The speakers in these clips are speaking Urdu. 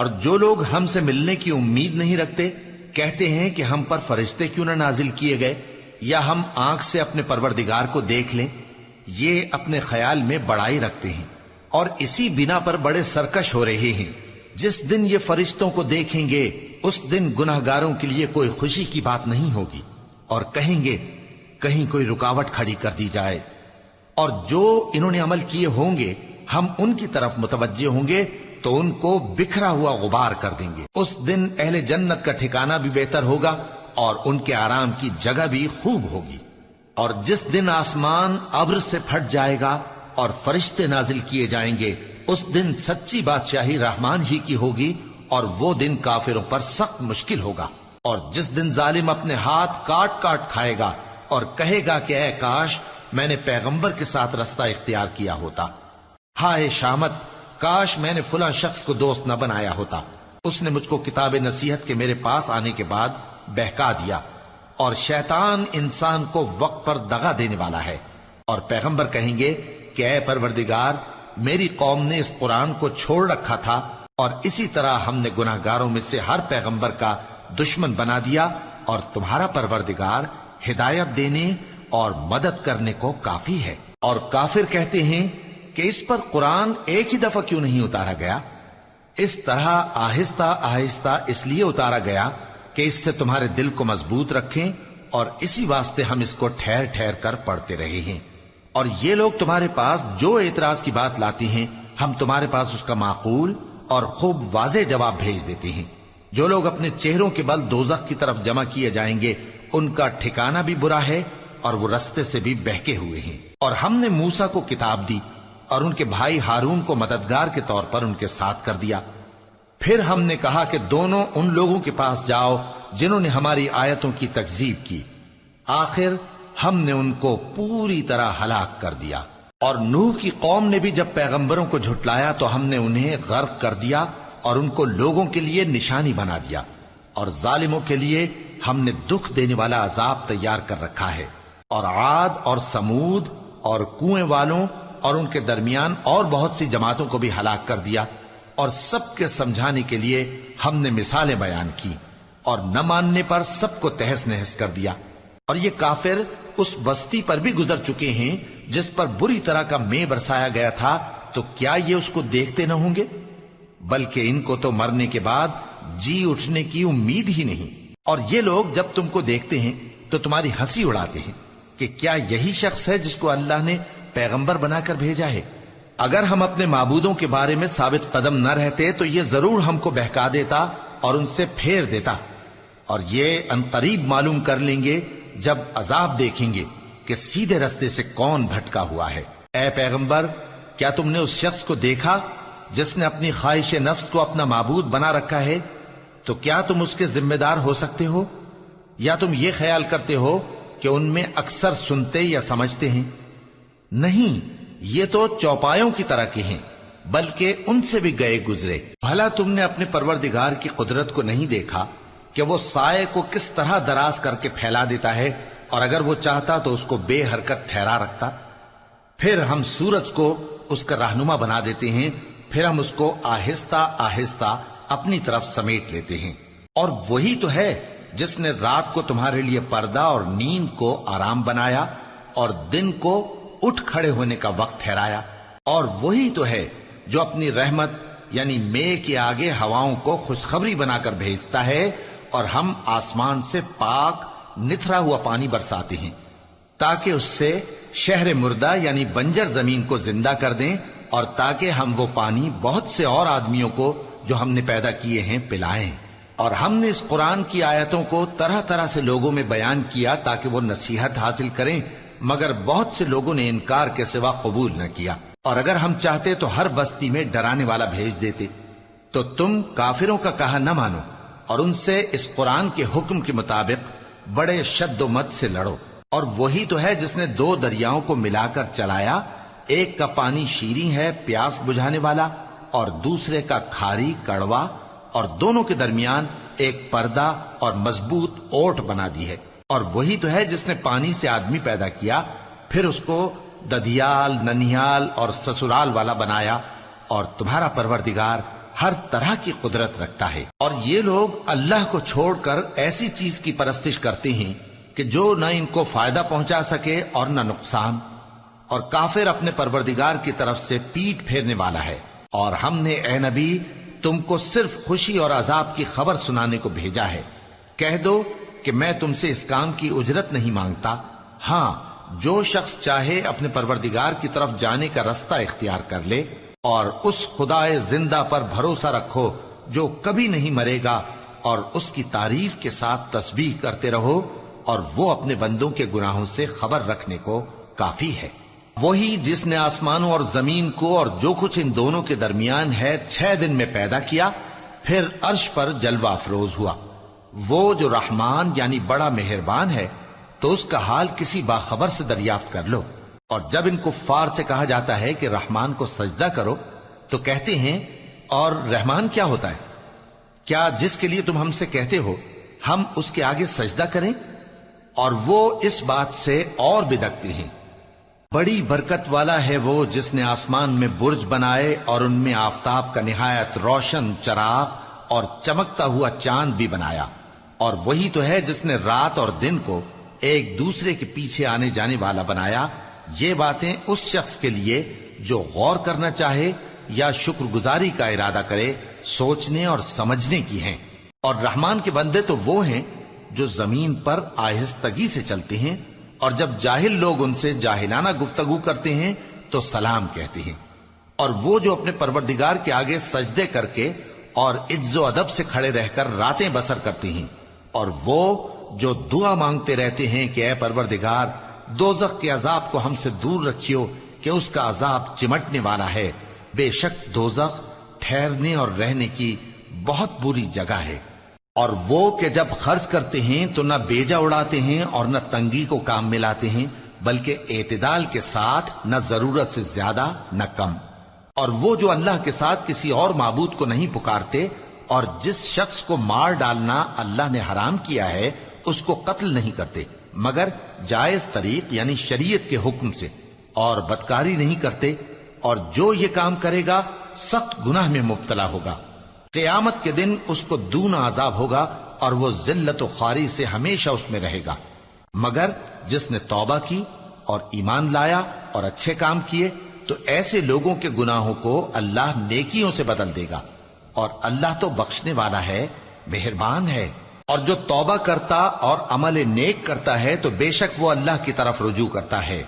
اور جو لوگ ہم سے ملنے کی امید نہیں رکھتے کہتے ہیں کہ ہم پر فرشتے کیوں نہ نازل کیے گئے یا ہم آنکھ سے اپنے پروردگار کو دیکھ لیں. یہ اپنے خیال میں بڑائی رکھتے ہیں اور اسی بنا پر بڑے سرکش ہو رہے ہیں. جس دن یہ فرشتوں کو دیکھیں گے اس دن گناہگاروں کے لیے کوئی خوشی کی بات نہیں ہوگی اور کہیں گے کہیں کوئی رکاوٹ کھڑی کر دی جائے. اور جو انہوں نے عمل کیے ہوں گے ہم ان کی طرف متوجہ ہوں گے تو ان کو بکھرا ہوا غبار کر دیں گے. اس دن اہل جنت کا ٹھکانہ بھی بہتر ہوگا اور ان کے آرام کی جگہ بھی خوب ہوگی. اور جس دن آسمان ابر سے پھٹ جائے گا اور فرشتے نازل کیے جائیں گے اس دن سچی بادشاہی رحمان ہی کی ہوگی اور وہ دن کافروں پر سخت مشکل ہوگا. اور جس دن ظالم اپنے ہاتھ کاٹ کاٹ کھائے گا اور کہے گا کہ اے کاش میں نے پیغمبر کے ساتھ رستہ اختیار کیا ہوتا. ہائے شامت، کاش میں نے فلاں شخص کو دوست نہ بنایا ہوتا. اس نے مجھ کو کتاب نصیحت کے میرے پاس آنے کے بعد بہکا دیا. اور شیطان انسان کو وقت پر دغا دینے والا ہے. اور پیغمبر کہیں گے کہ اے پروردگار، میری قوم نے اس قرآن کو چھوڑ رکھا تھا اور اسی طرح ہم نے گناہگاروں میں سے ہر پیغمبر کا دشمن بنا دیا اور تمہارا پروردگار ہدایت دینے اور مدد کرنے کو کافی ہے. اور کافر کہتے ہیں کہ اس پر قرآن ایک ہی دفعہ کیوں نہیں اتارا گیا؟ اس طرح آہستہ آہستہ اس لیے اتارا گیا کہ اس سے تمہارے دل کو مضبوط رکھیں اور اسی واسطے ہم اس کو ٹھہر ٹھہر کر پڑھتے رہے ہیں. اور یہ لوگ تمہارے پاس جو اعتراض کی بات لاتی ہیں ہم تمہارے پاس اس کا معقول اور خوب واضح جواب بھیج دیتے ہیں. جو لوگ اپنے چہروں کے بل دوزخ کی طرف جمع کیے جائیں گے ان کا ٹھکانہ بھی برا ہے اور وہ رستے سے بھی بہکے ہوئے ہیں. اور ہم نے موسیٰ کو کتاب دی اور ان کے بھائی ہارون کو مددگار کے طور پر ان کے ساتھ کر دیا. پھر ہم نے کہا کہ دونوں ان لوگوں کے پاس جاؤ جنہوں نے ہماری آیتوں کی تکذیب کی. آخر ہم نے ان کو پوری طرح ہلاک کر دیا. اور نوح کی قوم نے بھی جب پیغمبروں کو جھٹلایا تو ہم نے انہیں غرق کر دیا اور ان کو لوگوں کے لیے نشانی بنا دیا. اور ظالموں کے لیے ہم نے دکھ دینے والا عذاب تیار کر رکھا ہے. اور عاد اور سمود اور کنویں والوں اور ان کے درمیان اور بہت سی جماعتوں کو بھی ہلاک کر دیا. اور سب کے سمجھانے کے لیے ہم نے مثالیں بیان کی اور نہ ماننے پر سب کو تہس نہس کر دیا. اور یہ کافر اس بستی پر بھی گزر چکے ہیں جس پر بری طرح کا مے برسایا گیا تھا، تو کیا یہ اس کو دیکھتے نہ ہوں گے؟ بلکہ ان کو تو مرنے کے بعد جی اٹھنے کی امید ہی نہیں. اور یہ لوگ جب تم کو دیکھتے ہیں تو تمہاری ہنسی اڑاتے ہیں کہ کیا یہی شخص ہے جس کو اللہ نے پیغمبر بنا کر بھیجا ہے؟ اگر ہم اپنے معبودوں کے بارے میں ثابت قدم نہ رہتے تو یہ ضرور ہم کو بہکا دیتا اور ان سے پھیر دیتا. اور یہ انقریب معلوم کر لیں گے جب عذاب دیکھیں گے کہ سیدھے رستے سے کون بھٹکا ہوا ہے. اے پیغمبر، کیا تم نے اس شخص کو دیکھا جس نے اپنی خواہش نفس کو اپنا معبود بنا رکھا ہے؟ تو کیا تم اس کے ذمہ دار ہو سکتے ہو؟ یا تم یہ خیال کرتے ہو کہ ان میں اکثر سنتے یا سمجھتے ہیں؟ نہیں، یہ تو چوپایوں کی طرح کے ہیں، بلکہ ان سے بھی گئے گزرے. بھلا تم نے اپنے پروردگار کی قدرت کو نہیں دیکھا کہ وہ سائے کو کس طرح دراز کر کے پھیلا دیتا ہے اور اگر وہ چاہتا تو اس کو بے حرکت ٹھہرا رکھتا؟ پھر ہم سورج کو اس کا رہنما بنا دیتے ہیں، پھر ہم اس کو آہستہ آہستہ اپنی طرف سمیٹ لیتے ہیں. اور وہی تو ہے جس نے رات کو تمہارے لیے پردہ اور نیند کو آرام بنایا اور دن کو اٹھ کھڑے ہونے کا وقت ٹھہرایا. اور وہی تو ہے جو اپنی رحمت یعنی مے کے آگے ہواؤں کو خوشخبری بنا کر بھیجتا ہے اور ہم آسمان سے پاک نتھرا ہوا پانی برساتے ہیں تاکہ اس سے شہر مردہ یعنی بنجر زمین کو زندہ کر دیں اور تاکہ ہم وہ پانی بہت سے اور آدمیوں کو جو ہم نے پیدا کیے ہیں پلائیں. اور ہم نے اس قرآن کی آیتوں کو طرح طرح سے لوگوں میں بیان کیا تاکہ وہ نصیحت حاصل کریں، مگر بہت سے لوگوں نے انکار کے سوا قبول نہ کیا. اور اگر ہم چاہتے تو ہر بستی میں ڈرانے والا بھیج دیتے. تو تم کافروں کا کہا نہ مانو اور ان سے اس قرآن کے حکم کے مطابق بڑے شد و مت سے لڑو. اور وہی تو ہے جس نے دو دریاؤں کو ملا کر چلایا، ایک کا پانی شیریں ہے پیاس بجھانے والا اور دوسرے کا کھاری کڑوا، اور دونوں کے درمیان ایک پردہ اور مضبوط اوٹ بنا دی ہے. اور وہی تو ہے جس نے پانی سے آدمی پیدا کیا، پھر اس کو ددھیال، ننھیال اور سسرال والا بنایا. اور تمہارا پروردگار ہر طرح کی قدرت رکھتا ہے۔ اور یہ لوگ اللہ کو چھوڑ کر ایسی چیز کی پرستش کرتے ہیں کہ جو نہ ان کو فائدہ پہنچا سکے اور نہ نقصان، اور کافر اپنے پروردگار کی طرف سے پیٹ پھیرنے والا ہے۔ اور ہم نے اے نبی تم کو صرف خوشی اور عذاب کی خبر سنانے کو بھیجا ہے۔ کہہ دو کہ میں تم سے اس کام کی اجرت نہیں مانگتا، ہاں جو شخص چاہے اپنے پروردگار کی طرف جانے کا رستہ اختیار کر لے، اور اس خدائے زندہ پر بھروسہ رکھو جو کبھی نہیں مرے گا، اور اس کی تعریف کے ساتھ تسبیح کرتے رہو، اور وہ اپنے بندوں کے گناہوں سے خبر رکھنے کو کافی ہے۔ وہی جس نے آسمانوں اور زمین کو اور جو کچھ ان دونوں کے درمیان ہے 6 دن میں پیدا کیا، پھر عرش پر جلوہ افروز ہوا۔ وہ جو رحمان یعنی بڑا مہربان ہے، تو اس کا حال کسی باخبر سے دریافت کر لو۔ اور جب ان کفار سے کہا جاتا ہے کہ رحمان کو سجدہ کرو، تو کہتے ہیں اور رحمان کیا ہوتا ہے؟ کیا جس کے لیے تم ہم سے کہتے ہو ہم اس کے آگے سجدہ کریں؟ اور وہ اس بات سے اور بدکتے ہیں۔ بڑی برکت والا ہے وہ جس نے آسمان میں برج بنائے اور ان میں آفتاب کا نہایت روشن چراغ اور چمکتا ہوا چاند بھی بنایا۔ اور وہی تو ہے جس نے رات اور دن کو ایک دوسرے کے پیچھے آنے جانے والا بنایا۔ یہ باتیں اس شخص کے لیے جو غور کرنا چاہے یا شکر گزاری کا ارادہ کرے سوچنے اور سمجھنے کی ہیں۔ اور رحمان کے بندے تو وہ ہیں جو زمین پر آہستگی سے چلتے ہیں، اور جب جاہل لوگ ان سے جاہلانہ گفتگو کرتے ہیں تو سلام کہتے ہیں۔ اور وہ جو اپنے پروردگار کے آگے سجدے کر کے اور عز و ادب سے کھڑے رہ کر راتیں بسر کرتے ہیں۔ اور وہ جو دعا مانگتے رہتے ہیں کہ اے پروردگار دوزخ کے عذاب کو ہم سے دور رکھیو کہ اس کا عذاب چمٹنے والا ہے۔ بے شک دوزخ ٹھہرنے اور رہنے کی بہت بری جگہ ہے۔ اور وہ کہ جب خرچ کرتے ہیں تو نہ بیجا اڑاتے ہیں اور نہ تنگی کو کام میں لاتے ہیں، بلکہ اعتدال کے ساتھ، نہ ضرورت سے زیادہ نہ کم۔ اور وہ جو اللہ کے ساتھ کسی اور معبود کو نہیں پکارتے، اور جس شخص کو مار ڈالنا اللہ نے حرام کیا ہے اس کو قتل نہیں کرتے مگر جائز طریق یعنی شریعت کے حکم سے، اور بدکاری نہیں کرتے، اور جو یہ کام کرے گا سخت گناہ میں مبتلا ہوگا۔ قیامت کے دن اس کو دونا عذاب ہوگا اور وہ ذلت و خواری سے ہمیشہ اس میں رہے گا، مگر جس نے توبہ کی اور ایمان لایا اور اچھے کام کیے تو ایسے لوگوں کے گناہوں کو اللہ نیکیوں سے بدل دے گا، اور اللہ تو بخشنے والا ہے، مہربان ہے۔ اور جو توبہ کرتا اور عمل نیک کرتا ہے تو بے شک وہ اللہ کی طرف رجوع کرتا ہے۔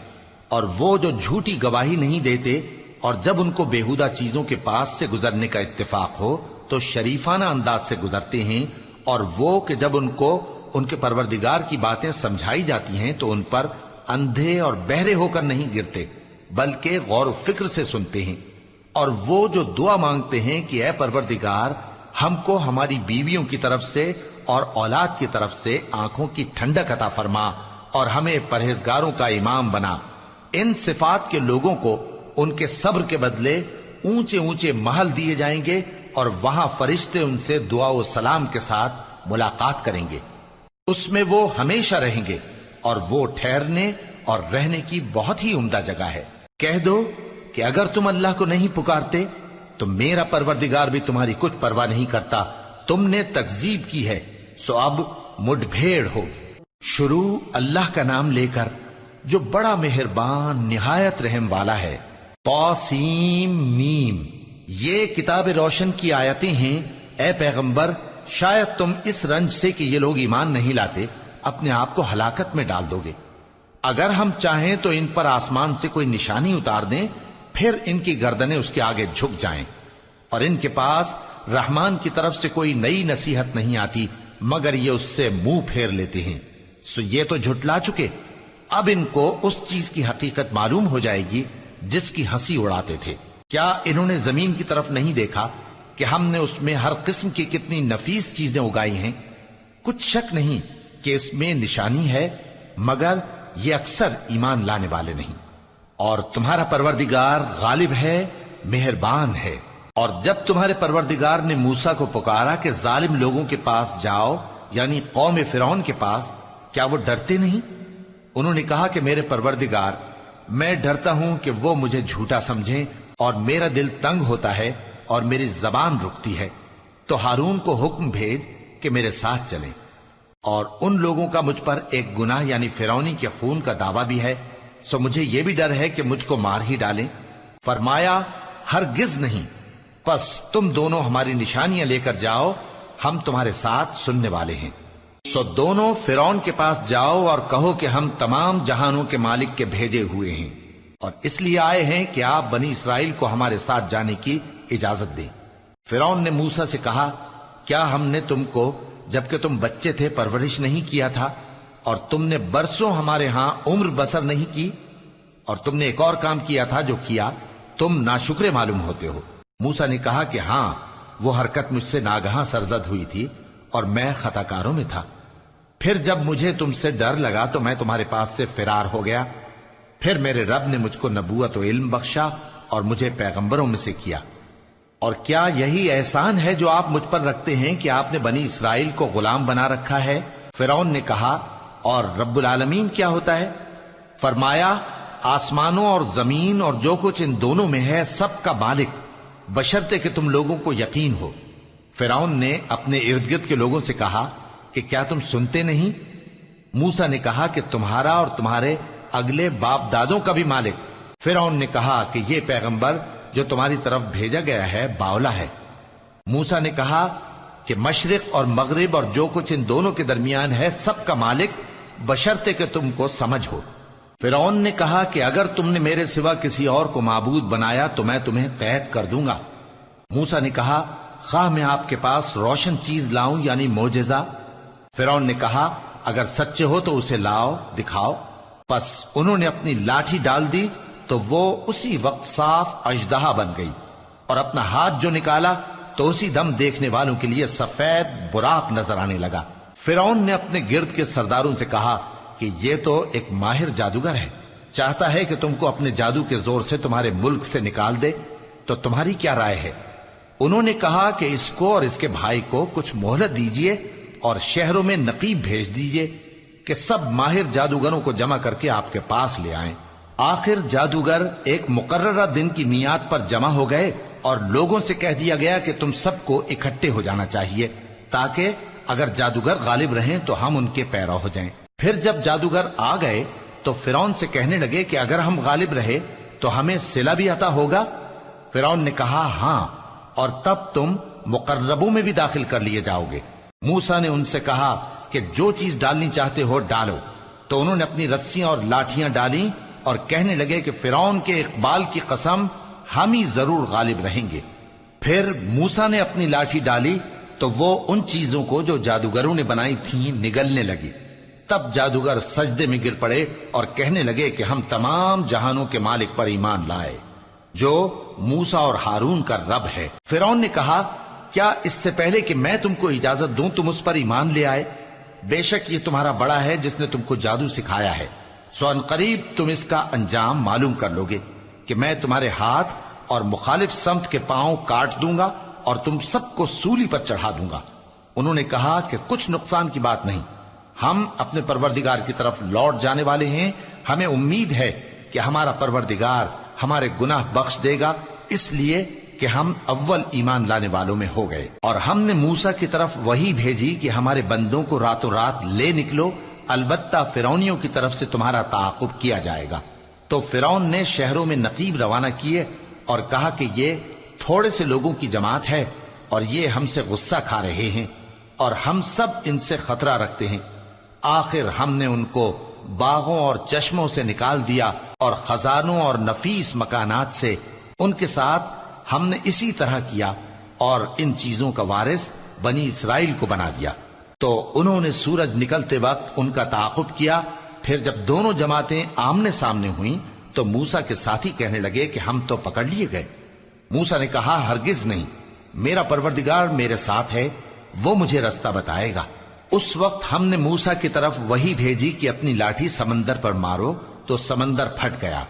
اور وہ جو جھوٹی گواہی نہیں دیتے اور جب ان کو بےہودہ چیزوں کے پاس سے گزرنے کا اتفاق ہو تو شریفانہ انداز سے گزرتے ہیں، اور وہ کہ جب ان کو ان کے پروردگار کی باتیں سمجھائی جاتی ہیں تو ان پر اندھے اور بہرے ہو کر نہیں گرتے بلکہ غور و فکر سے سنتے ہیں۔ اور وہ جو دعا مانگتے ہیں کہ اے پروردگار ہم کو ہماری بیویوں کی طرف سے اور اولاد کی طرف سے آنکھوں کی ٹھنڈک عطا فرما اور ہمیں پرہیزگاروں کا امام بنا، ان صفات کے لوگوں کو ان کے صبر کے بدلے اونچے اونچے محل دیے جائیں گے، اور وہاں فرشتے ان سے دعا و سلام کے ساتھ ملاقات کریں گے۔ اس میں وہ ہمیشہ رہیں گے، اور وہ ٹھہرنے اور رہنے کی بہت ہی عمدہ جگہ ہے۔ کہہ دو کہ اگر تم اللہ کو نہیں پکارتے تو میرا پروردگار بھی تمہاری کچھ پرواہ نہیں کرتا۔ تم نے تکذیب کی ہے سو اب مڈ بھیڑ ہوگی۔ شروع اللہ کا نام لے کر جو بڑا مہربان نہایت رحم والا ہے۔ طاسیم میم، یہ کتاب روشن کی آیتیں ہیں۔ اے پیغمبر شاید تم اس رنج سے کہ یہ لوگ ایمان نہیں لاتے اپنے آپ کو ہلاکت میں ڈال دو گے۔ اگر ہم چاہیں تو ان پر آسمان سے کوئی نشانی اتار دیں، پھر ان کی گردنیں اس کے آگے جھک جائیں، اور ان کے پاس رحمان کی طرف سے کوئی نئی نصیحت نہیں آتی مگر یہ اس سے منہ پھیر لیتے ہیں۔ سو یہ تو جھٹلا چکے، اب ان کو اس چیز کی حقیقت معلوم ہو جائے گی جس کی ہنسی اڑاتے تھے۔ کیا انہوں نے زمین کی طرف نہیں دیکھا کہ ہم نے اس میں ہر قسم کی کتنی نفیس چیزیں اگائی ہیں؟ کچھ شک نہیں کہ اس میں نشانی ہے، مگر یہ اکثر ایمان لانے والے نہیں۔ اور تمہارا پروردگار غالب ہے، مہربان ہے۔ اور جب تمہارے پروردگار نے موسیٰ کو پکارا کہ ظالم لوگوں کے پاس جاؤ، یعنی قوم فرعون کے پاس، کیا وہ ڈرتے نہیں؟ انہوں نے کہا کہ میرے پروردگار، میں ڈرتا ہوں کہ وہ مجھے جھوٹا سمجھیں، اور میرا دل تنگ ہوتا ہے اور میری زبان رکتی ہے، تو ہارون کو حکم بھیج کہ میرے ساتھ چلیں۔ اور ان لوگوں کا مجھ پر ایک گناہ یعنی فرعونی کے خون کا دعویٰ بھی ہے، سو مجھے یہ بھی ڈر ہے کہ مجھ کو مار ہی ڈالیں۔ فرمایا ہرگز نہیں، پس تم دونوں ہماری نشانیاں لے کر جاؤ، ہم تمہارے ساتھ سننے والے ہیں۔ سو دونوں فرعون کے پاس جاؤ اور کہو کہ ہم تمام جہانوں کے مالک کے بھیجے ہوئے ہیں، اور اس لیے آئے ہیں کہ آپ بنی اسرائیل کو ہمارے ساتھ جانے کی اجازت دیں۔ فرعون نے موسیٰ سے کہا، کیا ہم نے تم کو جبکہ تم بچے تھے پرورش نہیں کیا تھا، اور تم نے برسوں ہمارے ہاں عمر بسر نہیں کی؟ اور تم نے ایک اور کام کیا تھا جو کیا، تم ناشکرے معلوم ہوتے ہو۔ موسیٰ نے کہا کہ ہاں، وہ حرکت مجھ سے ناگہاں سرزد ہوئی تھی اور میں خطا کاروں میں تھا۔ پھر جب مجھے تم سے ڈر لگا تو میں تمہارے پاس سے فرار ہو گیا۔ پھر میرے رب نے مجھ کو نبوت و علم بخشا اور مجھے پیغمبروں میں سے کیا۔ اور کیا یہی احسان ہے جو آپ مجھ پر رکھتے ہیں کہ آپ نے بنی اسرائیل کو غلام بنا رکھا ہے؟ فرعون نے کہا، اور رب العالمین کیا ہوتا ہے؟ فرمایا، آسمانوں اور زمین اور جو کچھ ان دونوں میں ہے سب کا مالک، بشرطے کہ تم لوگوں کو یقین ہو۔ فرعون نے اپنے ارد گرد کے لوگوں سے کہا کہ کیا تم سنتے نہیں؟ موسیٰ نے کہا کہ تمہارا اور تمہارے اگلے باپ دادوں کا بھی مالک۔ فرعون نے کہا کہ یہ پیغمبر جو تمہاری طرف بھیجا گیا ہے باولا ہے۔ موسیٰ نے کہا کہ مشرق اور مغرب اور جو کچھ ان دونوں کے درمیان ہے سب کا مالک، بشرطے کہ تم کو سمجھ ہو۔ فرعون نے کہا کہ اگر تم نے میرے سوا کسی اور کو معبود بنایا تو میں تمہیں قید کر دوں گا۔ موسیٰ نے کہا، خواہ میں آپ کے پاس روشن چیز لاؤں یعنی معجزہ؟ فرعون نے کہا، اگر سچے ہو تو اسے لاؤ، دکھاؤ۔ پس انہوں نے اپنی لاٹھی ڈال دی تو وہ اسی وقت صاف اژدہا بن گئی، اور اپنا ہاتھ جو نکالا تو اسی دم دیکھنے والوں کے لیے سفید براق نظر آنے لگا۔ فرعون نے اپنے گرد کے سرداروں سے کہا کہ یہ تو ایک ماہر جادوگر ہے، چاہتا ہے کہ تم کو اپنے جادو کے زور سے تمہارے ملک سے نکال دے، تو تمہاری کیا رائے ہے؟ انہوں نے کہا کہ اس کو اور اس کے بھائی کو کچھ مہلت دیجیے اور شہروں میں نقیب بھیج دیجیے کہ سب ماہر جادوگروں کو جمع کر کے آپ کے پاس لے آئیں۔ آخر جادوگر ایک مقررہ دن کی میعاد پر جمع ہو گئے اور لوگوں سے کہہ دیا گیا کہ تم سب کو اکٹھے ہو جانا چاہیے تاکہ اگر جادوگر غالب رہیں تو ہم ان کے پیرو ہو جائیں۔ پھر جب جادوگر آ گئے تو فرعون سے کہنے لگے کہ اگر ہم غالب رہے تو ہمیں صلہ بھی عطا ہوگا؟ فرعون نے کہا، ہاں، اور تب تم مقربوں میں بھی داخل کر لیے جاؤ گے۔ موسیٰ نے ان سے کہا کہ جو چیز ڈالنی چاہتے ہو ڈالو، تو انہوں نے اپنی رسیاں اور لاٹھیاں ڈالیں اور کہنے لگے کہ فرعون کے اقبال کی قسم، ہم ہی ضرور غالب رہیں گے۔ پھر موسیٰ نے اپنی لاٹھی ڈالی تو وہ ان چیزوں کو جو جادوگروں نے بنائی تھیں نگلنے لگی۔ تب جادوگر سجدے میں گر پڑے اور کہنے لگے کہ ہم تمام جہانوں کے مالک پر ایمان لائے جو موسیٰ اور ہارون کا رب ہے۔ فرعون نے کہا، کیا اس سے پہلے کہ میں تم کو اجازت دوں تم اس پر ایمان لے آئے؟ بے شک یہ تمہارا بڑا ہے جس نے تم کو جادو سکھایا ہے، سو ان قریب تم اس کا انجام معلوم کر لوگے کہ میں تمہارے ہاتھ اور مخالف سمت کے پاؤں کاٹ دوں گا اور تم سب کو سولی پر چڑھا دوں گا۔ انہوں نے کہا کہ کچھ نقصان کی بات نہیں، ہم اپنے پروردگار کی طرف لوٹ جانے والے ہیں، ہمیں امید ہے کہ ہمارا پروردگار ہمارے گناہ بخش دے گا، اس لیے کہ ہم اول ایمان لانے والوں میں ہو گئے۔ اور ہم نے موسیٰ کی طرف وحی بھیجی کہ ہمارے بندوں کو راتوں رات لے نکلو، البتہ فرعونیوں کی طرف سے تمہارا تعاقب کیا جائے گا۔ تو فرعون نے شہروں میں نقیب روانہ کیے اور کہا کہ یہ تھوڑے سے لوگوں کی جماعت ہے اور یہ ہم سے غصہ کھا رہے ہیں اور ہم سب ان سے خطرہ رکھتے ہیں۔ آخر ہم نے ان کو باغوں اور چشموں سے نکال دیا اور خزانوں اور نفیس مکانات سے، ان کے ساتھ ہم نے اسی طرح کیا اور ان چیزوں کا وارث بنی اسرائیل کو بنا دیا۔ تو انہوں نے سورج نکلتے وقت ان کا تعاقب کیا۔ پھر جب دونوں جماعتیں آمنے سامنے ہوئیں تو موسیٰ کے ساتھی کہنے لگے کہ ہم تو پکڑ لیے گئے۔ موسیٰ نے کہا، ہرگز نہیں، میرا پروردگار میرے ساتھ ہے، وہ مجھے رستہ بتائے گا۔ اس وقت ہم نے موسیٰ کی طرف وحی بھیجی کہ اپنی لاٹھی سمندر پر مارو، تو سمندر پھٹ گیا،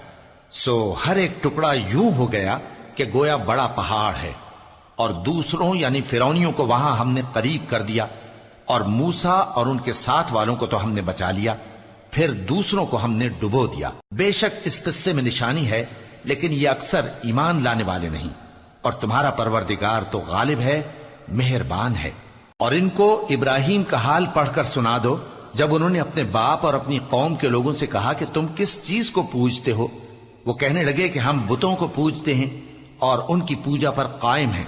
سو ہر ایک ٹکڑا یوں ہو گیا کہ گویا بڑا پہاڑ ہے، اور دوسروں یعنی فرعونیوں کو وہاں ہم نے قریب کر دیا، اور موسیٰ اور ان کے ساتھ والوں کو تو ہم نے بچا لیا، پھر دوسروں کو ہم نے ڈبو دیا۔ بے شک اس قصے میں نشانی ہے، لیکن یہ اکثر ایمان لانے والے نہیں۔ اور تمہارا پروردگار تو غالب ہے، مہربان ہے۔ اور ان کو ابراہیم کا حال پڑھ کر سنا دو جب انہوں نے اپنے باپ اور اپنی قوم کے لوگوں سے کہا کہ تم کس چیز کو پوجتے ہو؟ وہ کہنے لگے کہ ہم بتوں کو پوجتے ہیں اور ان کی پوجا پر قائم ہیں۔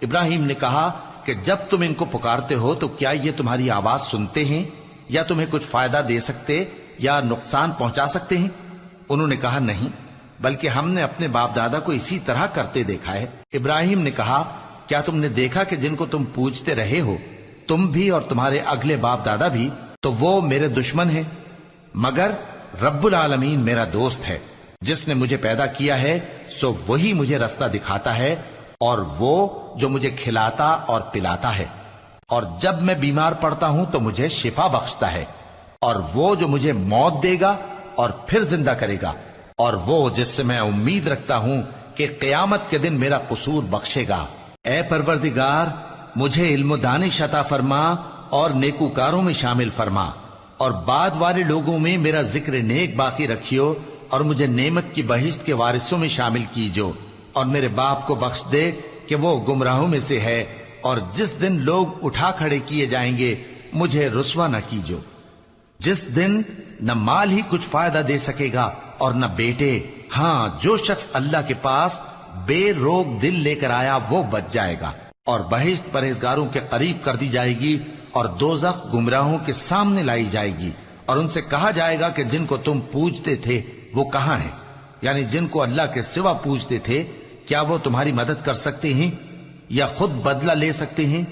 ابراہیم نے کہا کہ جب تم ان کو پکارتے ہو تو کیا یہ تمہاری آواز سنتے ہیں یا تمہیں کچھ فائدہ دے سکتے یا نقصان پہنچا سکتے ہیں؟ انہوں نے کہا نہیں، بلکہ ہم نے اپنے باپ دادا کو اسی طرح کرتے دیکھا ہے۔ ابراہیم نے کہا کیا تم نے دیکھا کہ جن کو تم پوجتے رہے ہو تم بھی اور تمہارے اگلے باپ دادا بھی، تو وہ میرے دشمن ہیں، مگر رب العالمین میرا دوست ہے۔ جس نے مجھے پیدا کیا ہے سو وہی مجھے رستہ دکھاتا ہے، اور وہ جو مجھے کھلاتا اور پلاتا ہے، اور جب میں بیمار پڑتا ہوں تو مجھے شفا بخشتا ہے، اور وہ جو مجھے موت دے گا اور پھر زندہ کرے گا، اور وہ جس سے میں امید رکھتا ہوں کہ قیامت کے دن میرا قصور بخشے گا۔ اے پروردگار، مجھے علم و دانش عطا فرما اور نیکوکاروں میں شامل فرما، اور بعد والے لوگوں میں میرا ذکر نیک باقی رکھیو، اور مجھے نعمت کی بہشت کے وارثوں میں شامل کیجو، اور میرے باپ کو بخش دے کہ وہ گمراہوں میں سے ہے، اور جس دن لوگ اٹھا کھڑے کیے جائیں گے مجھے رسوا نہ کیجو، جس دن نہ مال ہی کچھ فائدہ دے سکے گا اور نہ بیٹے۔ ہاں، جو شخص اللہ کے پاس بے روک دل لے کر آیا وہ بچ جائے گا، اور بہشت پرہیزگاروں کے قریب کر دی جائے گی، اور دوزخ گمراہوں کے سامنے لائی جائے گی، اور ان سے کہا جائے گا کہ جن کو تم پوجتے تھے وہ کہاں ہیں؟ یعنی جن کو اللہ کے سوا پوجتے تھے، کیا وہ تمہاری مدد کر سکتے ہیں یا خود بدلہ لے سکتے ہیں؟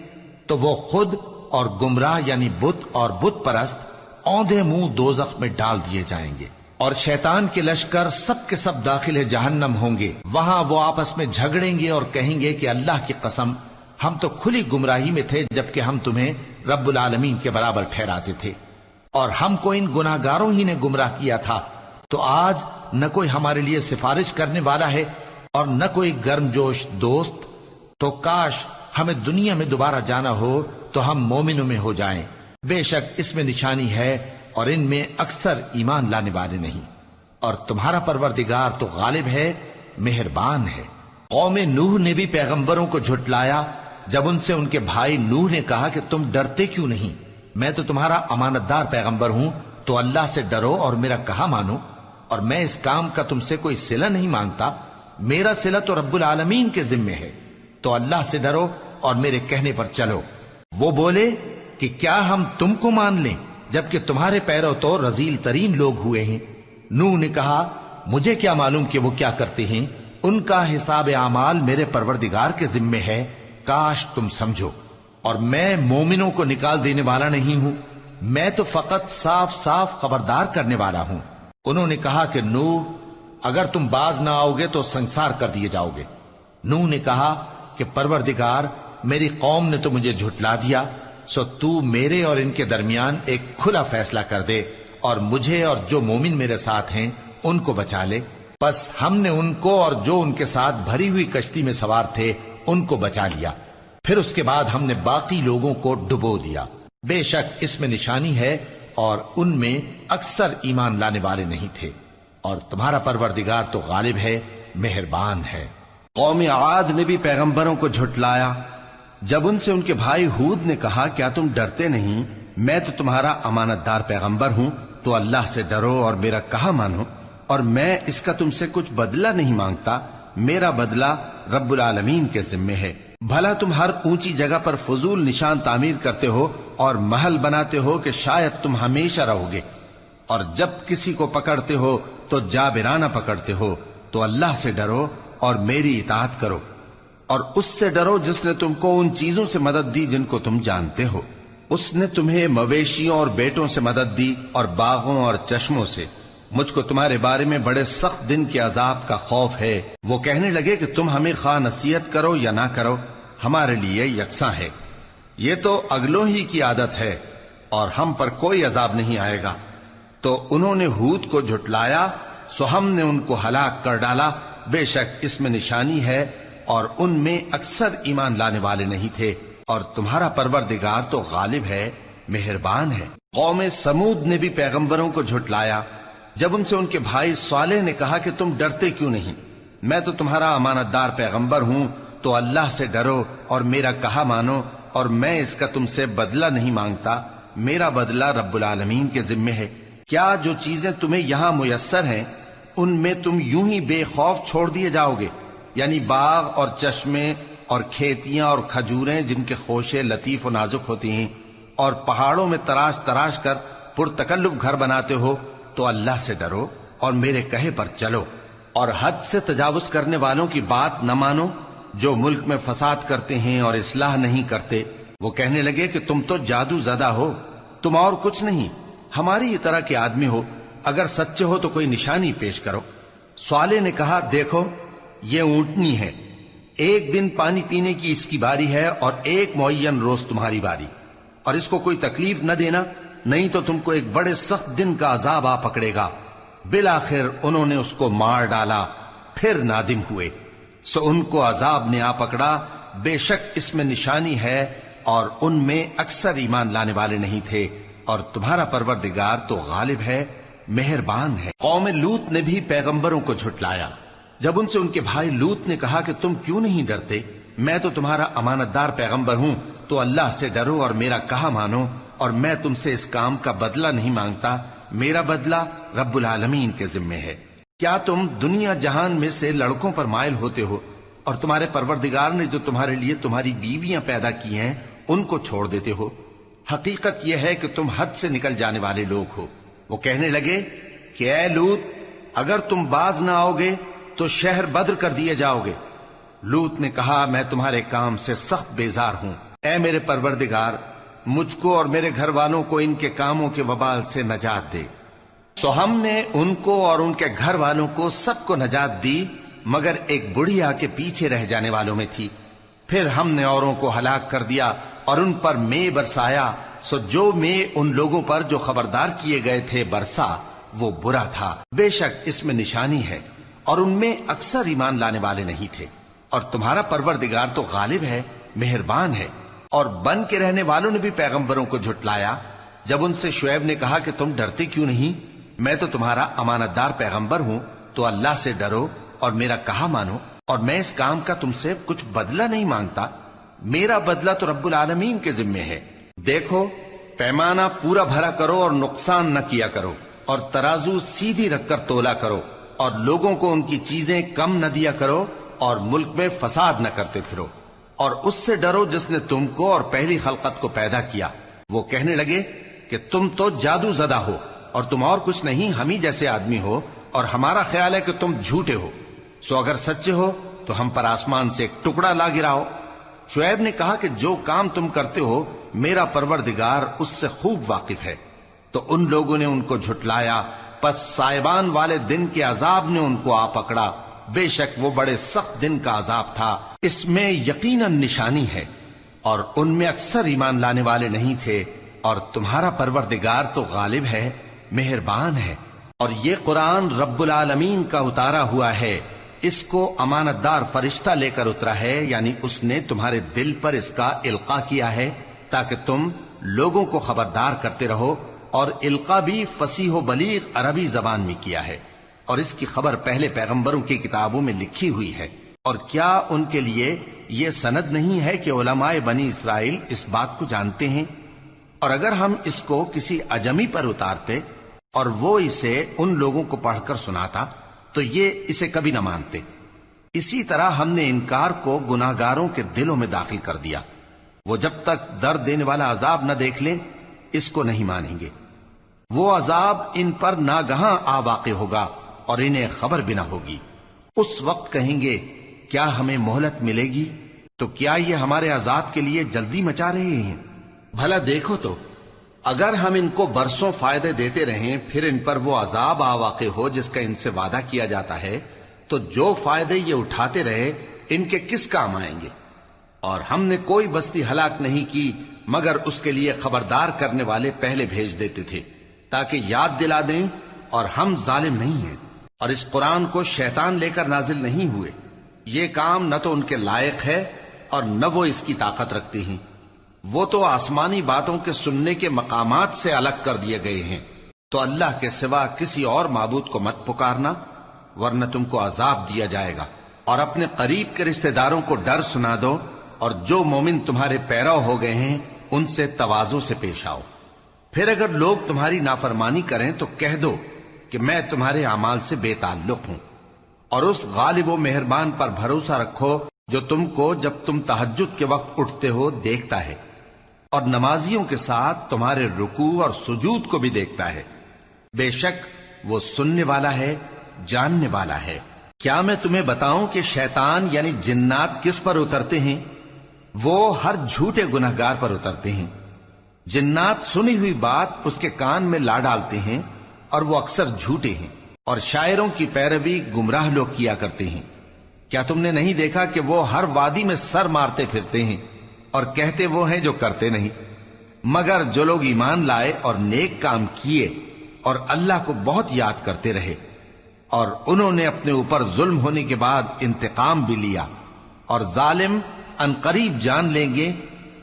تو وہ خود اور گمراہ یعنی بت اور بت پرست اوندھے منہ دوزخ میں ڈال دیے جائیں گے، اور شیطان کے لشکر سب کے سب داخل جہنم ہوں گے۔ وہاں وہ آپس میں جھگڑیں گے اور کہیں گے کہ اللہ کی قسم، ہم تو کھلی گمراہی میں تھے جبکہ ہم تمہیں رب العالمین کے برابر ٹھہراتے تھے، اور ہم کو ان گناہ گاروں ہی نے گمراہ کیا تھا، تو آج نہ کوئی ہمارے لیے سفارش کرنے والا ہے اور نہ کوئی گرم جوش دوست۔ تو کاش ہمیں دنیا میں دوبارہ جانا ہو تو ہم مومنوں میں ہو جائیں، بے شک اس میں نشانی ہے اور ان میں اکثر ایمان لانے والے نہیں، اور تمہارا پروردگار تو غالب ہے، مہربان ہے۔ قوم نوح نے بھی پیغمبروں کو جھٹلایا جب ان سے ان کے بھائی نوح نے کہا کہ تم ڈرتے کیوں نہیں؟ میں تو تمہارا امانت دار پیغمبر ہوں، تو اللہ سے ڈرو اور میرا کہا مانو، اور میں اس کام کا تم سے کوئی صلہ نہیں مانگتا، میرا صلہ تو رب العالمین کے ذمے ہے، تو اللہ سے ڈرو اور میرے کہنے پر چلو۔ وہ بولے کہ کیا ہم تم کو مان لیں جبکہ تمہارے پیرو تو رذیل ترین لوگ ہوئے ہیں؟ نوح نے کہا مجھے کیا معلوم کہ وہ کیا کرتے ہیں، ان کا حساب اعمال میرے پروردگار کے ذمے ہے، کاش تم سمجھو۔ اور میں مومنوں کو نکال دینے والا نہیں ہوں، میں تو فقط صاف صاف خبردار کرنے والا ہوں۔ انہوں نے کہا کہ نوح، اگر تم باز نہ آؤ گے تو سنسار کر دیے جاؤ گے۔ نوح نے کہا کہ پروردگار، میری قوم نے تو مجھے جھٹلا دیا، سو تو میرے اور ان کے درمیان ایک کھلا فیصلہ کر دے، اور مجھے اور جو مومن میرے ساتھ ہیں ان کو بچا لے۔ بس ہم نے ان کو اور جو ان کے ساتھ بھری ہوئی کشتی میں سوار تھے ان کو بچا لیا، پھر اس کے بعد ہم نے باقی لوگوں کو ڈبو دیا۔ بے شک اس میں نشانی ہے اور ان میں اکثر ایمان لانے والے نہیں تھے، اور تمہارا پروردگار تو غالب ہے، مہربان ہے۔ قوم عاد نے بھی پیغمبروں کو جھٹلایا جب ان سے ان کے بھائی ہود نے کہا کیا تم ڈرتے نہیں؟ میں تو تمہارا امانت دار پیغمبر ہوں، تو اللہ سے ڈرو اور میرا کہا مانو، اور میں اس کا تم سے کچھ بدلہ نہیں مانگتا، میرا بدلہ رب العالمین کے ذمے ہے۔ بھلا تم ہر اونچی جگہ پر فضول نشان تعمیر کرتے ہو اور محل بناتے ہو کہ شاید تم ہمیشہ رہو گے، اور جب کسی کو پکڑتے ہو تو جابرانہ پکڑتے ہو، تو اللہ سے ڈرو اور میری اطاعت کرو، اور اس سے ڈرو جس نے تم کو ان چیزوں سے مدد دی جن کو تم جانتے ہو۔ اس نے تمہیں مویشیوں اور بیٹوں سے مدد دی اور باغوں اور چشموں سے۔ مجھ کو تمہارے بارے میں بڑے سخت دن کے عذاب کا خوف ہے۔ وہ کہنے لگے کہ تم ہمیں خواہ نصیحت کرو یا نہ کرو، ہمارے لیے یکساں ہے، یہ تو اگلوں ہی کی عادت ہے، اور ہم پر کوئی عذاب نہیں آئے گا۔ تو انہوں نے ہود کو جھٹلایا، سو ہم نے ان کو ہلاک کر ڈالا، بے شک اس میں نشانی ہے اور ان میں اکثر ایمان لانے والے نہیں تھے، اور تمہارا پروردگار تو غالب ہے، مہربان ہے۔ قوم سمود نے بھی پیغمبروں کو جھٹلایا جب ان سے ان کے بھائی صالح نے کہا کہ تم ڈرتے کیوں نہیں؟ میں تو تمہارا امانت دار پیغمبر ہوں، تو اللہ سے ڈرو اور میرا کہا مانو، اور میں اس کا تم سے بدلہ نہیں مانگتا، میرا بدلہ رب العالمین کے ذمے ہے۔ کیا جو چیزیں تمہیں یہاں میسر ہیں ان میں تم یوں ہی بے خوف چھوڑ دیے جاؤ گے؟ یعنی باغ اور چشمے اور کھیتیاں اور کھجوریں جن کے خوشے لطیف و نازک ہوتی ہیں، اور پہاڑوں میں تراش تراش کر پرتکلف گھر بناتے ہو، تو اللہ سے ڈرو اور میرے کہے پر چلو، اور حد سے تجاوز کرنے والوں کی بات نہ مانو جو ملک میں فساد کرتے ہیں اور اصلاح نہیں کرتے۔ وہ کہنے لگے کہ تم تو جادو زدہ ہو، تم اور کچھ نہیں، ہماری طرح کے آدمی ہو، اگر سچے ہو تو کوئی نشانی پیش کرو۔ صالح نے کہا دیکھو یہ اونٹنی ہے، ایک دن پانی پینے کی اس کی باری ہے اور ایک معین روز تمہاری باری، اور اس کو کوئی تکلیف نہ دینا، نہیں تو تم کو ایک بڑے سخت دن کا عذاب آ پکڑے گا۔ بالآخر انہوں نے اس کو مار ڈالا، پھر نادم ہوئے، سو ان کو عذاب نے آ پکڑا، بے شک اس میں نشانی ہے، اور ان میں اکثر ایمان لانے والے نہیں تھے، اور تمہارا پروردگار تو غالب ہے، مہربان ہے۔ قوم لوط نے بھی پیغمبروں کو جھٹلایا۔ جب ان سے ان کے بھائی لوط نے کہا کہ تم کیوں نہیں ڈرتے، میں تو تمہارا امانت دار پیغمبر ہوں، تو اللہ سے ڈرو اور میرا کہا مانو، اور میں تم سے اس کام کا بدلہ نہیں مانگتا، میرا بدلہ رب العالمین کے ذمے ہے۔ کیا تم دنیا جہان میں سے لڑکوں پر مائل ہوتے ہو، اور تمہارے پروردگار نے جو تمہارے لیے تمہاری بیویاں پیدا کی ہیں ان کو چھوڑ دیتے ہو؟ حقیقت یہ ہے کہ تم حد سے نکل جانے والے لوگ ہو۔ وہ کہنے لگے کہ اے لوط، اگر تم باز نہ آؤ گے تو شہر بدر کر دیے جاؤ گے۔ لوط نے کہا میں تمہارے کام سے سخت بیزار ہوں، اے میرے پروردگار مجھ کو اور میرے گھر والوں کو ان کے کاموں کے وبال سے نجات دے۔ سو ہم نے ان کو اور ان کے گھر والوں کو سب کو نجات دی، مگر ایک بڑھیا کے پیچھے رہ جانے والوں میں تھی۔ پھر ہم نے اوروں کو ہلاک کر دیا اور ان پر مے برسایا، سو جو مے ان لوگوں پر جو خبردار کیے گئے تھے برسا، وہ برا تھا۔ بے شک اس میں نشانی ہے، اور ان میں اکثر ایمان لانے والے نہیں تھے، اور تمہارا پروردگار تو غالب ہے، مہربان ہے۔ اور بن کے رہنے والوں نے بھی پیغمبروں کو جھٹلایا۔ جب ان سے شعیب نے کہا کہ تم ڈرتے کیوں نہیں، میں تو تمہارا امانت دار پیغمبر ہوں، تو اللہ سے ڈرو اور میرا کہا مانو، اور میں اس کام کا تم سے کچھ بدلہ نہیں مانگتا، میرا بدلہ تو رب العالمین کے ذمے ہے۔ دیکھو پیمانہ پورا بھرا کرو اور نقصان نہ کیا کرو، اور ترازو سیدھی رکھ کر تولا کرو، اور لوگوں کو ان کی چیزیں کم نہ دیا کرو، اور ملک میں فساد نہ کرتے پھرو، اور اس سے ڈرو جس نے تم کو اور پہلی خلقت کو پیدا کیا۔ وہ کہنے لگے کہ تم تو جادو زدہ ہو، اور تم اور کچھ نہیں، ہم ہی جیسے آدمی ہو، اور ہمارا خیال ہے کہ تم جھوٹے ہو، سو اگر سچے ہو تو ہم پر آسمان سے ایک ٹکڑا لا گراؤ۔ شعیب نے کہا کہ جو کام تم کرتے ہو میرا پروردگار اس سے خوب واقف ہے۔ تو ان لوگوں نے ان کو جھٹلایا، پس سائبان والے دن کے عذاب نے ان کو آ پکڑا، بے شک وہ بڑے سخت دن کا عذاب تھا، اس میں یقیناً نشانی ہے، اور ان میں اکثر ایمان لانے والے نہیں تھے، اور تمہارا پروردگار تو غالب ہے، مہربان ہے۔ اور یہ قرآن رب العالمین کا اتارا ہوا ہے، اس کو امانت دار فرشتہ لے کر اترا ہے، یعنی اس نے تمہارے دل پر اس کا القاء کیا ہے تاکہ تم لوگوں کو خبردار کرتے رہو، اور القاء بھی فصیح و بلیغ عربی زبان میں کیا ہے، اور اس کی خبر پہلے پیغمبروں کی کتابوں میں لکھی ہوئی ہے۔ اور کیا ان کے لیے یہ سند نہیں ہے کہ علماء بنی اسرائیل اس بات کو جانتے ہیں؟ اور اگر ہم اس کو کسی اجمی پر اتارتے اور وہ اسے ان لوگوں کو پڑھ کر سناتا تو یہ اسے کبھی نہ مانتے۔ اسی طرح ہم نے انکار کو گناہگاروں کے دلوں میں داخل کر دیا، وہ جب تک درد دینے والا عذاب نہ دیکھ لیں اس کو نہیں مانیں گے۔ وہ عذاب ان پر ناگہاں آ واقع ہوگا اور انہیں خبر بھی نہ ہوگی۔ اس وقت کہیں گے کیا ہمیں مہلت ملے گی؟ تو کیا یہ ہمارے عذاب کے لیے جلدی مچا رہے ہیں؟ بھلا دیکھو تو اگر ہم ان کو برسوں فائدے دیتے رہیں پھر ان پر وہ عذاب آ واقع ہو جس کا ان سے وعدہ کیا جاتا ہے، تو جو فائدے یہ اٹھاتے رہے ان کے کس کام آئیں گے؟ اور ہم نے کوئی بستی ہلاک نہیں کی مگر اس کے لیے خبردار کرنے والے پہلے بھیج دیتے تھے تاکہ یاد دلا دیں، اور ہم ظالم نہیں ہیں۔ اور اس قرآن کو شیطان لے کر نازل نہیں ہوئے، یہ کام نہ تو ان کے لائق ہے اور نہ وہ اس کی طاقت رکھتے ہیں، وہ تو آسمانی باتوں کے سننے کے مقامات سے الگ کر دیے گئے ہیں۔ تو اللہ کے سوا کسی اور معبود کو مت پکارنا ورنہ تم کو عذاب دیا جائے گا۔ اور اپنے قریب کے رشتہ داروں کو ڈر سنا دو، اور جو مومن تمہارے پیرو ہو گئے ہیں ان سے تواضع سے پیش آؤ۔ پھر اگر لوگ تمہاری نافرمانی کریں تو کہہ دو کہ میں تمہارے اعمال سے بے تعلق ہوں، اور اس غالب و مہربان پر بھروسہ رکھو جو تم کو جب تم تہجد کے وقت اٹھتے ہو دیکھتا ہے، اور نمازیوں کے ساتھ تمہارے رکوع اور سجود کو بھی دیکھتا ہے۔ بے شک وہ سننے والا ہے، جاننے والا ہے۔ کیا میں تمہیں بتاؤں کہ شیطان یعنی جنات کس پر اترتے ہیں؟ وہ ہر جھوٹے گنہگار پر اترتے ہیں۔ جنات سنی ہوئی بات اس کے کان میں لا ڈالتے ہیں، اور وہ اکثر جھوٹے ہیں، اور شاعروں کی پیروی گمراہ لوگ کیا کرتے ہیں۔ کیا تم نے نہیں دیکھا کہ وہ ہر وادی میں سر مارتے پھرتے ہیں، اور کہتے وہ ہیں جو کرتے نہیں؟ مگر جو لوگ ایمان لائے اور نیک کام کیے اور اللہ کو بہت یاد کرتے رہے، اور انہوں نے اپنے اوپر ظلم ہونے کے بعد انتقام بھی لیا، اور ظالم عنقریب جان لیں گے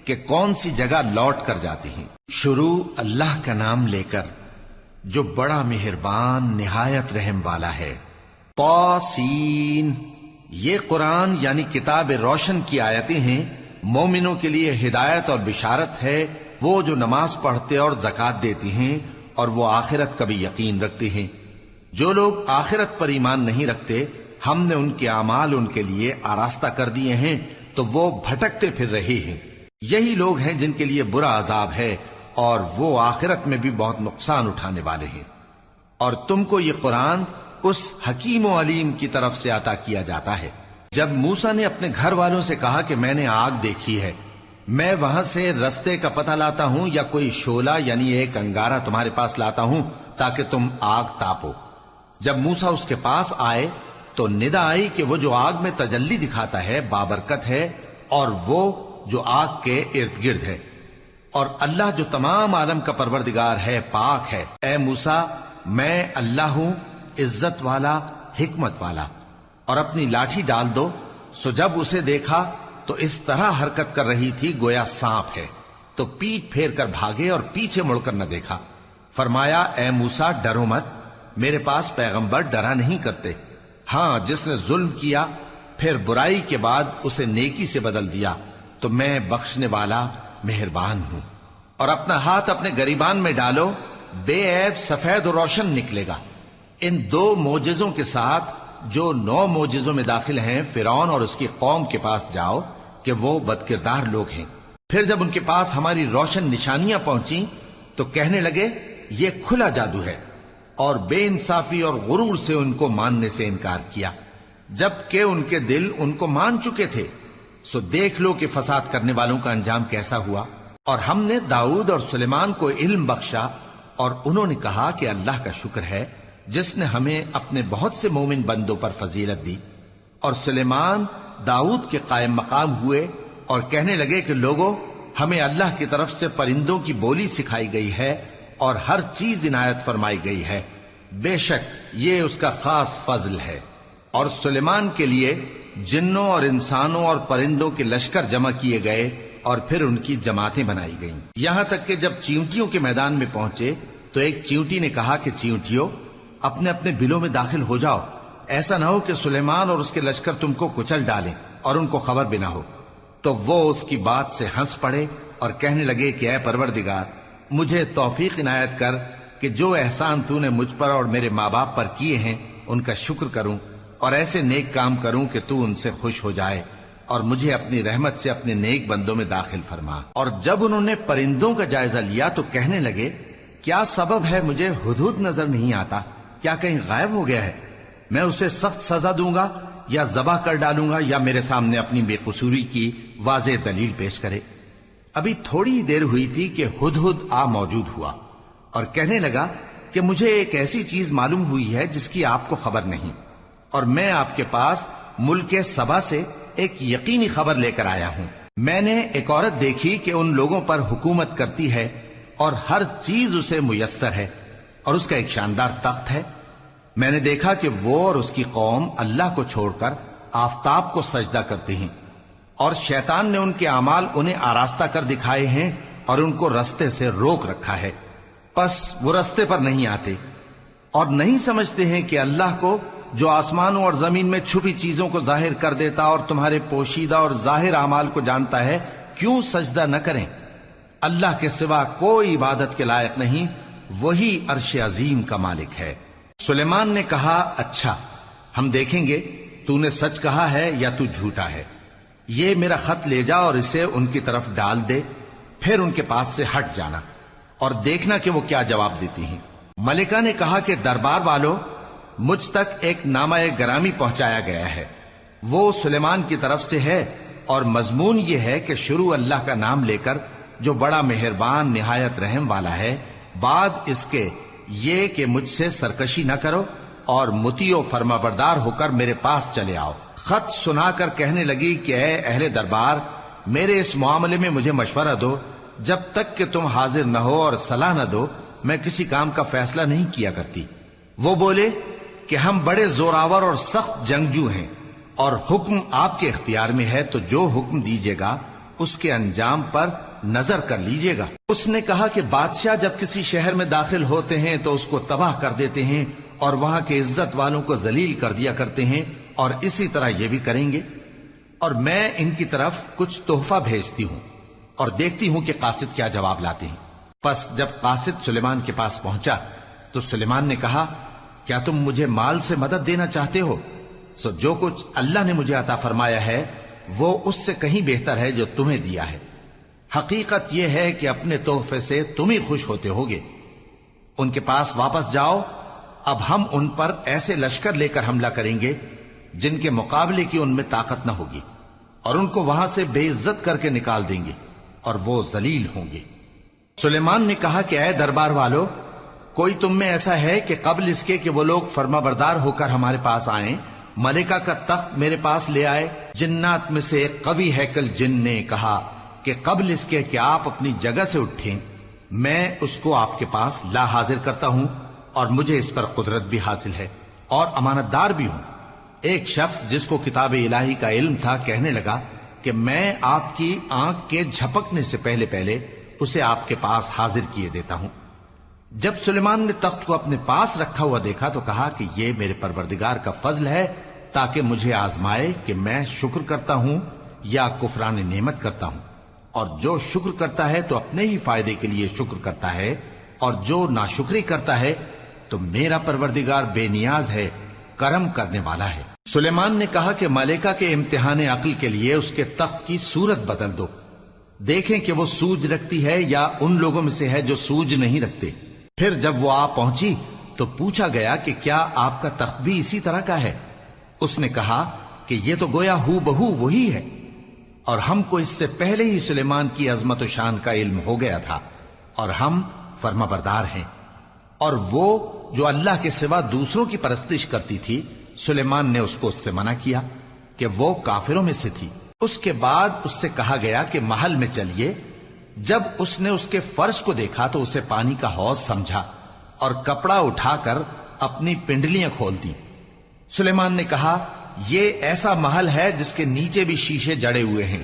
کہ کون سی جگہ لوٹ کر جاتے ہیں۔ شروع اللہ کا نام لے کر جو بڑا مہربان نہایت رحم والا ہے۔ طاسین، یہ قرآن یعنی کتاب روشن کی آیتیں ہیں، مومنوں کے لیے ہدایت اور بشارت ہے، وہ جو نماز پڑھتے اور زکوٰۃ دیتے ہیں اور وہ آخرت کا بھی یقین رکھتے ہیں۔ جو لوگ آخرت پر ایمان نہیں رکھتے، ہم نے ان کے اعمال ان کے لیے آراستہ کر دیے ہیں تو وہ بھٹکتے پھر رہے ہیں۔ یہی لوگ ہیں جن کے لیے برا عذاب ہے، اور وہ آخرت میں بھی بہت نقصان اٹھانے والے ہیں۔ اور تم کو یہ قرآن اس حکیم و علیم کی طرف سے عطا کیا جاتا ہے۔ جب موسیٰ نے اپنے گھر والوں سے کہا کہ میں نے آگ دیکھی ہے، میں وہاں سے رستے کا پتہ لاتا ہوں یا کوئی شعلہ یعنی ایک انگارہ تمہارے پاس لاتا ہوں تاکہ تم آگ تاپو۔ جب موسیٰ اس کے پاس آئے تو ندا آئی کہ وہ جو آگ میں تجلی دکھاتا ہے بابرکت ہے، اور وہ جو آگ کے ارد گرد ہے، اور اللہ جو تمام عالم کا پروردگار ہے پاک ہے۔ اے موسیٰ، میں اللہ ہوں، عزت والا، حکمت والا، اور اپنی لاٹھی ڈال دو۔ سو جب اسے دیکھا تو اس طرح حرکت کر رہی تھی گویا سانپ ہے، تو پیٹ پھیر کر بھاگے اور پیچھے مڑ کر نہ دیکھا۔ فرمایا اے موسیٰ ڈرو مت، میرے پاس پیغمبر ڈرا نہیں کرتے۔ ہاں، جس نے ظلم کیا پھر برائی کے بعد اسے نیکی سے بدل دیا تو میں بخشنے والا مہربان ہوں۔ اور اپنا ہاتھ اپنے گریبان میں ڈالو، بے عیب سفید و روشن نکلے گا۔ ان 2 معجزوں کے ساتھ جو 9 معجزوں میں داخل ہیں فرعون اور اس کی قوم کے پاس جاؤ کہ وہ بدکردار لوگ ہیں۔ پھر جب ان کے پاس ہماری روشن نشانیاں پہنچیں تو کہنے لگے یہ کھلا جادو ہے، اور بے انصافی اور غرور سے ان کو ماننے سے انکار کیا، جبکہ ان کے دل ان کو مان چکے تھے۔ سو دیکھ لو کہ فساد کرنے والوں کا انجام کیسا ہوا۔ اور ہم نے داؤد اور سلیمان کو علم بخشا، اور انہوں نے کہا کہ اللہ کا شکر ہے جس نے ہمیں اپنے بہت سے مومن بندوں پر فضیلت دی۔ اور سلیمان داؤد کے قائم مقام ہوئے اور کہنے لگے کہ لوگوں، ہمیں اللہ کی طرف سے پرندوں کی بولی سکھائی گئی ہے اور ہر چیز عنایت فرمائی گئی ہے، بے شک یہ اس کا خاص فضل ہے۔ اور سلیمان کے لیے جنوں اور انسانوں اور پرندوں کے لشکر جمع کیے گئے، اور پھر ان کی جماعتیں بنائی گئیں، یہاں تک کہ جب چیونٹیوں کے میدان میں پہنچے تو ایک چیونٹی نے کہا کہ چیونٹیوں، اپنے اپنے بلوں میں داخل ہو جاؤ، ایسا نہ ہو کہ سلیمان اور اس کے لشکر تم کو کچل ڈالیں اور ان کو خبر بھی نہ ہو۔ تو وہ اس کی بات سے ہنس پڑے اور کہنے لگے کہ اے پروردگار، مجھے توفیق عنایت کر کہ جو احسان تو نے مجھ پر اور میرے ماں باپ پر کیے ہیں ان کا شکر کروں، اور ایسے نیک کام کروں کہ تو ان سے خوش ہو جائے، اور مجھے اپنی رحمت سے اپنے نیک بندوں میں داخل فرما۔ اور جب انہوں نے پرندوں کا جائزہ لیا تو کہنے لگے کیا سبب ہے مجھے ہدہد نظر نہیں آتا؟ کیا کہیں غائب ہو گیا ہے؟ میں اسے سخت سزا دوں گا یا ذبح کر ڈالوں گا، یا میرے سامنے اپنی بے قصوری کی واضح دلیل پیش کرے۔ ابھی تھوڑی ہی دیر ہوئی تھی کہ ہدہد آ موجود ہوا اور کہنے لگا کہ مجھے ایک ایسی چیز معلوم ہوئی ہے جس کی آپ کو خبر نہیں، اور میں آپ کے پاس ملک سبا سے ایک یقینی خبر لے کر آیا ہوں۔ میں نے ایک عورت دیکھی کہ ان لوگوں پر حکومت کرتی ہے اور ہر چیز اسے میسر ہے، اور اس کا ایک شاندار تخت ہے۔ میں نے دیکھا کہ وہ اور اس کی قوم اللہ کو چھوڑ کر آفتاب کو سجدہ کرتے ہیں، اور شیطان نے ان کے اعمال انہیں آراستہ کر دکھائے ہیں اور ان کو رستے سے روک رکھا ہے، پس وہ رستے پر نہیں آتے اور نہیں سمجھتے ہیں کہ اللہ کو جو آسمانوں اور زمین میں چھپی چیزوں کو ظاہر کر دیتا اور تمہارے پوشیدہ اور ظاہر اعمال کو جانتا ہے، کیوں سجدہ نہ کریں؟ اللہ کے سوا کوئی عبادت کے لائق نہیں، وہی عرش عظیم کا مالک ہے۔ سلیمان نے کہا، اچھا ہم دیکھیں گے تو نے سچ کہا ہے یا تو جھوٹا ہے۔ یہ میرا خط لے جا اور اسے ان کی طرف ڈال دے، پھر ان کے پاس سے ہٹ جانا اور دیکھنا کہ وہ کیا جواب دیتی ہیں۔ ملکہ نے کہا کہ دربار والوں، مجھ تک ایک نامہ گرامی پہنچایا گیا ہے، وہ سلیمان کی طرف سے ہے، اور مضمون یہ ہے کہ شروع اللہ کا نام لے کر جو بڑا مہربان نہایت رحم والا ہے، بعد اس کے یہ کہ مجھ سے سرکشی نہ کرو اور مطیع و فرما بردار ہو کر میرے پاس چلے آؤ۔ خط سنا کر کہنے لگی کہ اے اہل دربار، میرے اس معاملے میں مجھے مشورہ دو، جب تک کہ تم حاضر نہ ہو اور صلاح نہ دو میں کسی کام کا فیصلہ نہیں کیا کرتی۔ وہ بولے کہ ہم بڑے زوراور اور سخت جنگجو ہیں، اور حکم آپ کے اختیار میں ہے، تو جو حکم دیجیے گا اس کے انجام پر نظر کر لیجیے گا۔ اس نے کہا کہ بادشاہ جب کسی شہر میں داخل ہوتے ہیں تو اس کو تباہ کر دیتے ہیں اور وہاں کے عزت والوں کو ذلیل کر دیا کرتے ہیں، اور اسی طرح یہ بھی کریں گے، اور میں ان کی طرف کچھ تحفہ بھیجتی ہوں اور دیکھتی ہوں کہ قاصد کیا جواب لاتے ہیں۔ پس جب قاصد سلیمان کے پاس پہنچا تو سلیمان نے کہا، کیا تم مجھے مال سے مدد دینا چاہتے ہو؟ سو جو کچھ اللہ نے مجھے عطا فرمایا ہے وہ اس سے کہیں بہتر ہے جو تمہیں دیا ہے۔ حقیقت یہ ہے کہ اپنے تحفے سے تم ہی خوش ہوتے ہوگے۔ ان کے پاس واپس جاؤ، اب ہم ان پر ایسے لشکر لے کر حملہ کریں گے جن کے مقابلے کی ان میں طاقت نہ ہوگی، اور ان کو وہاں سے بے عزت کر کے نکال دیں گے اور وہ ذلیل ہوں گے۔ سلیمان نے کہا کہ اے دربار والو، کوئی تم میں ایسا ہے کہ قبل اس کے کہ وہ لوگ فرما بردار ہو کر ہمارے پاس آئیں، ملکہ کا تخت میرے پاس لے آئے؟ جنات میں سے ایک قوی ہیکل جن نے کہا کہ قبل اس کے کہ آپ اپنی جگہ سے اٹھیں میں اس کو آپ کے پاس لا حاضر کرتا ہوں، اور مجھے اس پر قدرت بھی حاصل ہے اور امانت دار بھی ہوں۔ ایک شخص جس کو کتاب الہی کا علم تھا کہنے لگا کہ میں آپ کی آنکھ کے جھپکنے سے پہلے پہلے اسے آپ کے پاس حاضر کیے دیتا ہوں۔ جب سلیمان نے تخت کو اپنے پاس رکھا ہوا دیکھا تو کہا کہ یہ میرے پروردگار کا فضل ہے تاکہ مجھے آزمائے کہ میں شکر کرتا ہوں یا کفران نعمت کرتا ہوں، اور جو شکر کرتا ہے تو اپنے ہی فائدے کے لیے شکر کرتا ہے، اور جو ناشکری کرتا ہے تو میرا پروردگار بے نیاز ہے، کرم کرنے والا ہے۔ سلیمان نے کہا کہ ملکہ کے امتحان عقل کے لیے اس کے تخت کی صورت بدل دو، دیکھیں کہ وہ سوج رکھتی ہے یا ان لوگوں میں سے ہے جو سوج نہیں رکھتے۔ پھر جب وہ آ پہنچی تو پوچھا گیا کہ کیا آپ کا تخت بھی اسی طرح کا ہے؟ اس نے کہا کہ یہ تو گویا ہو بہو وہی ہے، اور ہم کو اس سے پہلے ہی سلیمان کی عظمت و شان کا علم ہو گیا تھا، اور ہم فرما بردار ہیں۔ اور وہ جو اللہ کے سوا دوسروں کی پرستش کرتی تھی، سلیمان نے اس کو اس سے منع کیا کہ وہ کافروں میں سے تھی۔ اس کے بعد اس سے کہا گیا کہ محل میں چلیے۔ جب اس نے اس کے فرش کو دیکھا تو اسے پانی کا حوض سمجھا اور کپڑا اٹھا کر اپنی پنڈلیاں کھول دی۔ سلیمان نے کہا، یہ ایسا محل ہے جس کے نیچے بھی شیشے جڑے ہوئے ہیں۔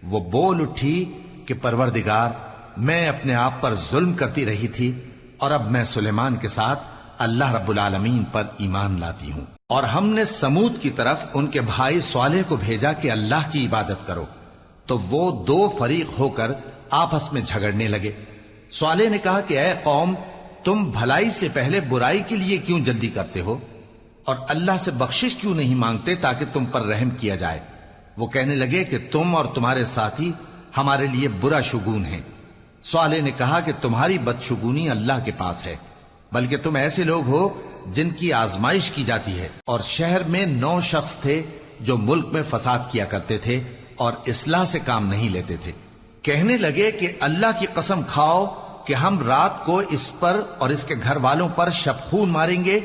وہ بول اٹھی کہ پروردگار، میں اپنے آپ پر ظلم کرتی رہی تھی، اور اب میں سلیمان کے ساتھ اللہ رب العالمین پر ایمان لاتی ہوں۔ اور ہم نے سمود کی طرف ان کے بھائی صالح کو بھیجا کہ اللہ کی عبادت کرو، تو وہ دو فریق ہو کر آپس میں جھگڑنے لگے۔ صالح نے کہا کہ اے قوم، تم بھلائی سے پہلے برائی کے لیے کیوں جلدی کرتے ہو، اور اللہ سے بخشش کیوں نہیں مانگتے تاکہ تم پر رحم کیا جائے؟ وہ کہنے لگے کہ تم اور تمہارے ساتھی ہمارے لیے برا شگون ہیں۔ صالح نے کہا کہ تمہاری بدشگونی اللہ کے پاس ہے، بلکہ تم ایسے لوگ ہو جن کی آزمائش کی جاتی ہے۔ اور شہر میں 9 شخص تھے جو ملک میں فساد کیا کرتے تھے اور اصلاح سے کام نہیں لیتے تھے۔ کہنے لگے کہ اللہ کی قسم کھاؤ کہ ہم رات کو اس پر اور اس کے گھر والوں پر شبخون ماریں گے،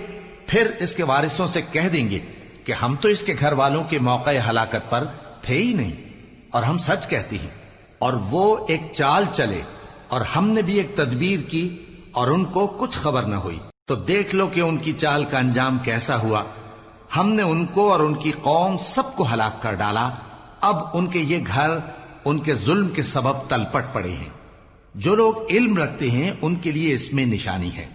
پھر اس کے وارثوں سے کہہ دیں گے کہ ہم تو اس کے گھر والوں کے موقع ہلاکت پر تھے ہی نہیں، اور ہم سچ کہتے ہیں۔ اور وہ ایک چال چلے، اور ہم نے بھی ایک تدبیر کی، اور ان کو کچھ خبر نہ ہوئی۔ تو دیکھ لو کہ ان کی چال کا انجام کیسا ہوا۔ ہم نے ان کو اور ان کی قوم سب کو ہلاک کر ڈالا۔ اب ان کے یہ گھر ان کے ظلم کے سبب تلپٹ پڑے ہیں۔ جو لوگ علم رکھتے ہیں ان کے لیے اس میں نشانی ہے،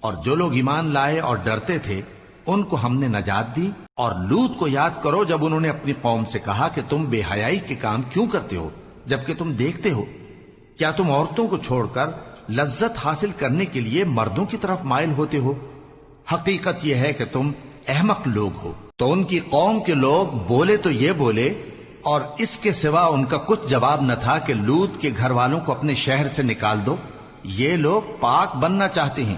اور جو لوگ ایمان لائے اور ڈرتے تھے ان کو ہم نے نجات دی۔ اور لوط کو یاد کرو جب انہوں نے اپنی قوم سے کہا کہ تم بے حیائی کے کام کیوں کرتے ہو جبکہ تم دیکھتے ہو؟ کیا تم عورتوں کو چھوڑ کر لذت حاصل کرنے کے لیے مردوں کی طرف مائل ہوتے ہو؟ حقیقت یہ ہے کہ تم احمق لوگ ہو۔ تو ان کی قوم کے لوگ بولے تو یہ بولے، اور اس کے سوا ان کا کچھ جواب نہ تھا کہ لوط کے گھر والوں کو اپنے شہر سے نکال دو، یہ لوگ پاک بننا چاہتے ہیں۔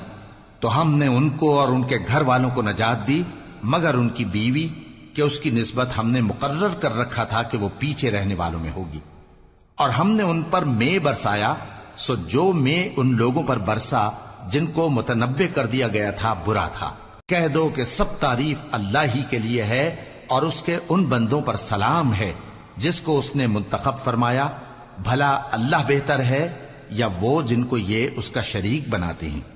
تو ہم نے ان کو اور ان کے گھر والوں کو نجات دی، مگر ان کی بیوی کہ اس کی نسبت ہم نے مقرر کر رکھا تھا کہ وہ پیچھے رہنے والوں میں ہوگی۔ اور ہم نے ان پر مے برسایا، سو جو مے ان لوگوں پر برسا جن کو متنبع کر دیا گیا تھا برا تھا۔ کہہ دو کہ سب تعریف اللہ ہی کے لیے ہے، اور اس کے ان بندوں پر سلام ہے جس کو اس نے منتخب فرمایا۔ بھلا اللہ بہتر ہے یا وہ جن کو یہ اس کا شریک بناتے ہیں؟